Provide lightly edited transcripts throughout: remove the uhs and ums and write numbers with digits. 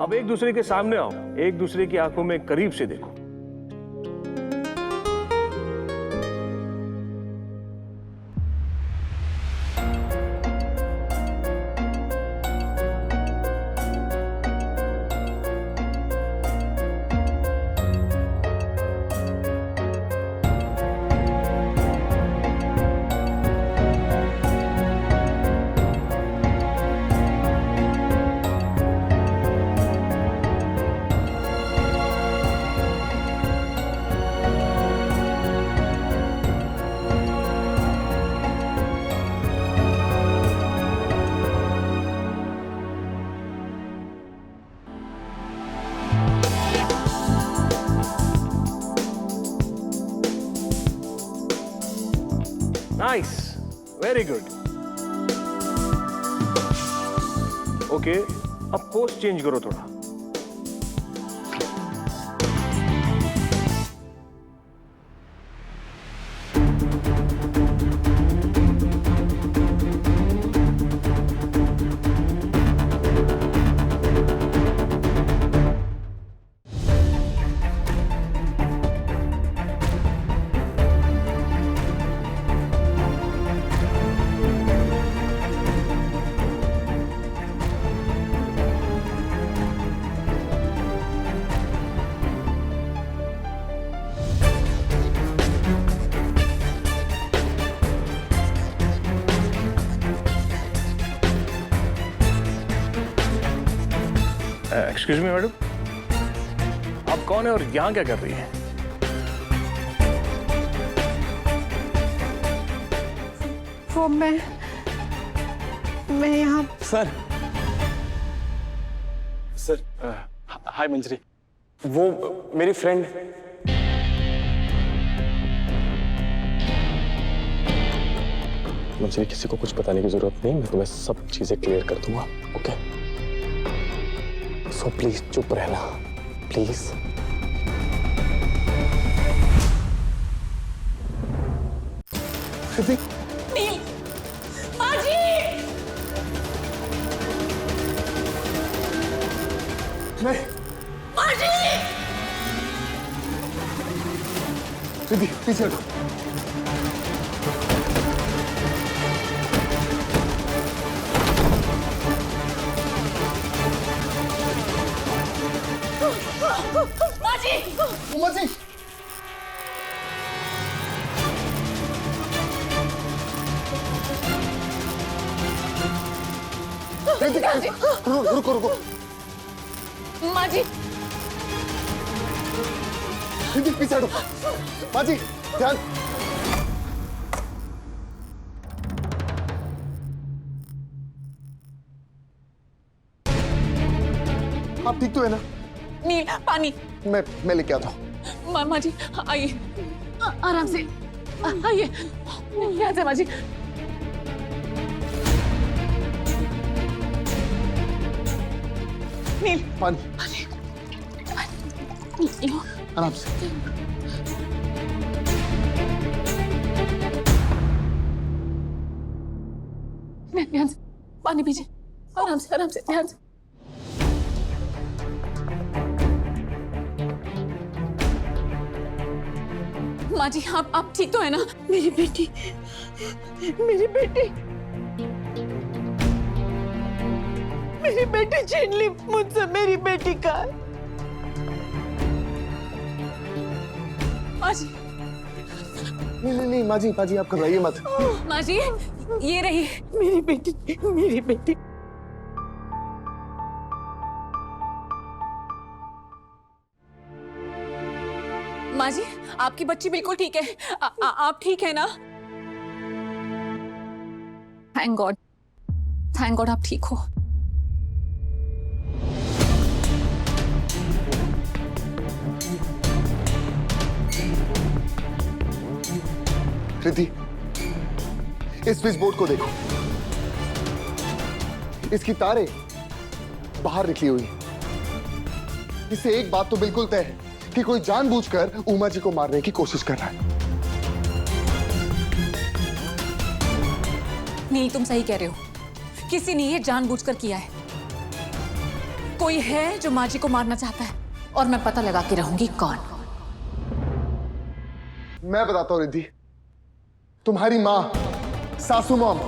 अब एक दूसरे के सामने आओ, एक दूसरे की आंखों में करीब से देखो। Nice, very good. ओके, अब पोज चेंज करो थोड़ा। एक्सक्यूज मी मैडम, आप कौन है और यहाँ क्या कर रही हैं? वो मैं यहाँ। सर हाय मंजरी, वो मेरी फ्रेंड। मुझे किसी को कुछ बताने की जरूरत नहीं, मैं तुम्हें सब चीजें क्लियर कर दूंगा, ओके? सो प्लीज चुप रहना, प्लीज। नील, माजी! नहीं माजी! दीदी पीछे हटो। माजी! माजी! रुको रुको। माजी! दीदी पीछे हटो। माजी ध्यान। आप ठीक तो है ना? नील, पानी। मैं लेके आता हूँ। मामा जी आइए, आराम से आइए। यहाँ से माजी। नील, पानी लो। आराम से। ध्यान से पानी पीजिए, आराम से ध्यान से। माँ जी आप ठीक तो है ना? मेरी बेटी, मेरी बेटी, मेरी बेटी छीन ली मुझसे, मेरी बेटी का। माँ जी, नहीं माजी आप घबराइए मत। माँ जी ये रही मेरी बेटी, मेरी बेटी। माँ जी आपकी बच्ची बिल्कुल ठीक है। आप ठीक है ना? थैंक गॉड आप ठीक हो। कृति, इस स्विच बोर्ड को देखो, इसकी तारें बाहर निकली हुई। इससे एक बात तो बिल्कुल तय है कि कोई जानबूझकर उमा जी को मारने की कोशिश कर रहा है। नहीं, तुम सही कह रहे हो, किसी ने ये जानबूझकर किया है। कोई है जो माँ जी को मारना चाहता है और मैं पता लगा के रहूंगी कौन। मैं बताता हूं रिद्धि, तुम्हारी माँ सासू मॉम,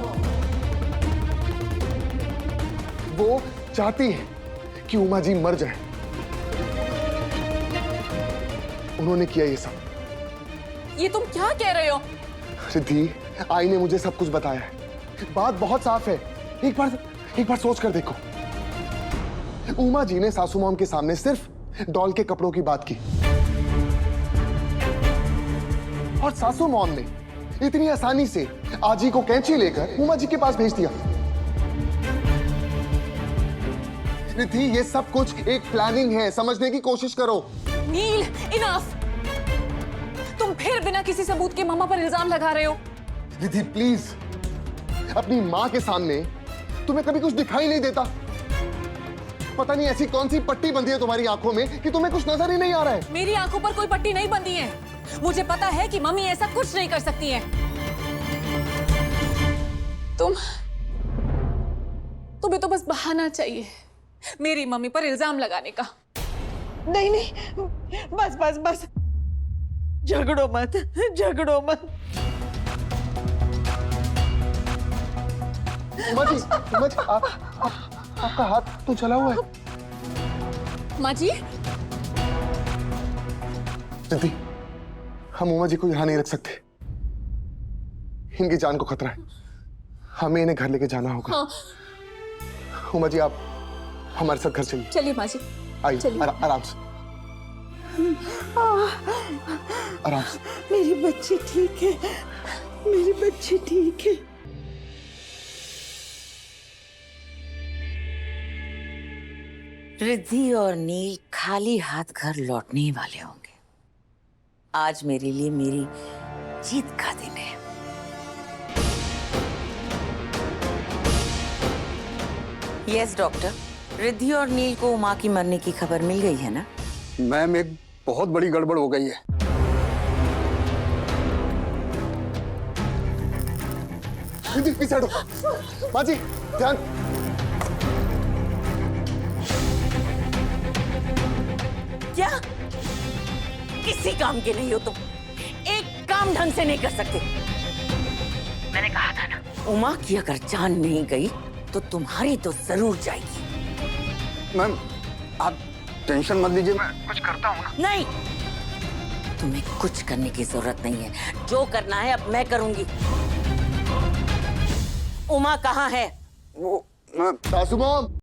वो चाहती है कि उमा जी मर जाए। उन्होंने किया ये सब। ये तुम क्या कह रहे हो? रिद्धि, आई ने मुझे सब कुछ बताया है। बात बहुत साफ है। एक बार सोच कर देखो। उमा जी ने सासू मॉम के सामने सिर्फ डॉल के कपड़ों की बात की और सासू मॉम ने इतनी आसानी से आजी को कैंची लेकर उमा जी के पास भेज दिया। रिद्धि, ये सब कुछ एक प्लानिंग है, समझने की कोशिश करो। नील, इनफ। तुम फिर बिना किसी सबूत के मामा पर इल्जाम लगा रहे हो। रिद्धि प्लीज, अपनी माँ के सामने तुम्हें कभी कुछ दिखाई नहीं देता? पता नहीं ऐसी कौन सी पट्टी बंधी है तुम्हारी आंखों में कि तुम्हें कुछ नजर ही नहीं आ रहा है। मेरी आंखों पर कोई पट्टी नहीं बंधी है। मुझे पता है कि मम्मी ऐसा कुछ नहीं कर सकती है। तुम्हें तो बस बहाना चाहिए मेरी मम्मी पर इल्जाम लगाने का। नहीं नहीं, बस बस बस, झगड़ो मत, झगड़ो मत। उमा जी, आपका हाथ तो चला हुआ है। माँ जी, रिद्धि, हम उमा जी को यहाँ नहीं रख सकते। इनकी जान को खतरा है। हमें इन्हें घर लेके जाना होगा। हाँ। उमा जी, आप हमारे साथ घर चलिए। चलिए माँ जी, आइए, आराम से, आराम से। मेरी बच्ची ठीक है, मेरी बच्ची ठीक है। रिद्धि और नील खाली हाथ घर लौटने ही वाले होंगे। आज मेरे लिए मेरी जीत का दिन है। यस डॉक्टर, रिद्धि और नील को उमा की मरने की खबर मिल गई है ना? मैम, एक बहुत बड़ी गड़बड़ हो गई है। रिद्धि, पीछे हटो। माँ जी, ध्यान। क्या किसी काम के नहीं हो तुम? एक काम ढंग से नहीं कर सकते। मैंने कहा था ना, उमा की अगर जान नहीं गई तो तुम्हारी तो जरूर जाएगी। मैम, आप टेंशन मत लीजिए, मैं कुछ करता हूँ ना। नहीं, तुम्हें कुछ करने की जरूरत नहीं है। जो करना है अब मैं करूंगी। उमा कहाँ है? वो मैं सासू मॉम,